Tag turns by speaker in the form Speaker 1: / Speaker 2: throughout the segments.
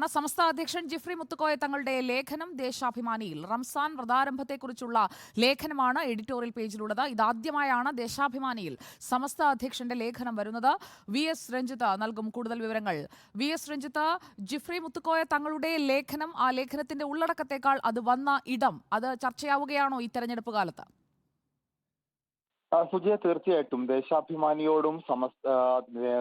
Speaker 1: വാർത്തയാണ്. സമസ്ത അധ്യക്ഷൻ ജിഫ്രി മുത്തുക്കോയ തങ്ങളുടെ ലേഖനം ദേശാഭിമാനിയിൽ. റംസാൻ വ്രതാരംഭത്തെക്കുറിച്ചുള്ള ലേഖനമാണ് എഡിറ്റോറിയൽ പേജിലുള്ളത്. ഇതാദ്യമായാണ് ദേശാഭിമാനിയിൽ സമസ്ത അധ്യക്ഷന്റെ ലേഖനം വരുന്നത്. വി എസ് രഞ്ജിത്ത് നൽകും കൂടുതൽ വിവരങ്ങൾ. വി എസ് രഞ്ജിത്ത്, ജിഫ്രി മുത്തുക്കോയ തങ്ങളുടെ ലേഖനം, ആ ലേഖനത്തിന്റെ ഉള്ളടക്കത്തെക്കാൾ അത് വന്ന ഇടം, അത് ചർച്ചയാവുകയാണോ ഈ തെരഞ്ഞെടുപ്പ് കാലത്ത്?
Speaker 2: സുജയ, തീർച്ചയായിട്ടും ദേശാഭിമാനിയോടും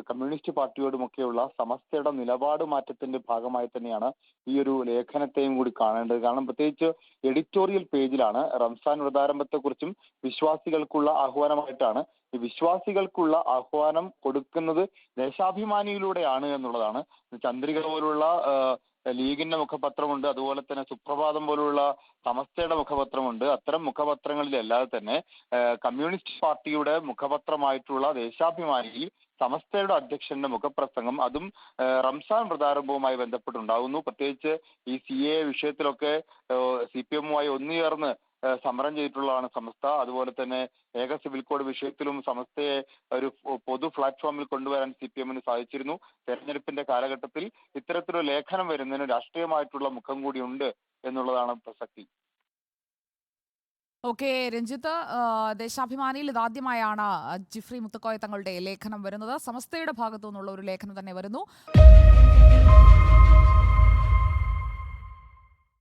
Speaker 2: കമ്മ്യൂണിസ്റ്റ് പാർട്ടിയോടുമൊക്കെയുള്ള സമസ്തയുടെ നിലപാട് മാറ്റത്തിന്റെ ഭാഗമായി തന്നെയാണ് ഈ ഒരു ലേഖനത്തെയും കൂടി കാണേണ്ടത്. കാരണം പ്രത്യേകിച്ച് എഡിറ്റോറിയൽ പേജിലാണ് റംസാൻ വ്രതാരംഭത്തെക്കുറിച്ചും വിശ്വാസികൾക്കുള്ള ആഹ്വാനമായിട്ടാണ്. ഈ വിശ്വാസികൾക്കുള്ള ആഹ്വാനം കൊടുക്കുന്നത് ദേശാഭിമാനിയിലൂടെയാണ് എന്നുള്ളതാണ്. ചന്ദ്രിക പോലുള്ള ലീഗിന്റെ മുഖപത്രമുണ്ട്, അതുപോലെ തന്നെ സുപ്രഭാതം പോലുള്ള സമസ്തയുടെ മുഖപത്രമുണ്ട്. അത്തരം മുഖപത്രങ്ങളിലല്ലാതെ തന്നെ കമ്മ്യൂണിസ്റ്റ് പാർട്ടിയുടെ മുഖപത്രമായിട്ടുള്ള ദേശാഭിമാനിയിൽ സമസ്തയുടെ അധ്യക്ഷന്റെ മുഖപ്രസംഗം, അതും റംസാൻ വ്രതാരംഭവുമായി ബന്ധപ്പെട്ടുണ്ടാകുന്നു. പ്രത്യേകിച്ച് ഈ CAA വിഷയത്തിലൊക്കെ CPM-മായി ഒന്നുചേർന്ന് സമരം ചെയ്തിട്ടുള്ളതാണ് സമസ്ത. അതുപോലെ തന്നെ ഏക സിവിൽ കോഡ് വിഷയത്തിലും സമസ്തയെ ഒരു പൊതു പ്ലാറ്റ്ഫോമിൽ കൊണ്ടുവരാൻ CPM-ന് സാധിച്ചിരുന്നു. തെരഞ്ഞെടുപ്പിന്റെ കാലഘട്ടത്തിൽ ഇത്തരത്തിലൊരു ലേഖനം വരുന്നതിന് രാഷ്ട്രീയമായിട്ടുള്ള മുഖം കൂടിയുണ്ട് എന്നുള്ളതാണ് പ്രസക്തി.
Speaker 1: ഓക്കെ രഞ്ജിത്ത്, ദേശാഭിമാനിയിൽ ഇതാദ്യമായാണ് ജിഫ്രി മുത്തുക്കോയ തങ്ങളുടെ ലേഖനം വരുന്നത്. സമസ്തയുടെ ഭാഗത്തു നിന്നുള്ള ഒരു ലേഖനം തന്നെ വരുന്നു.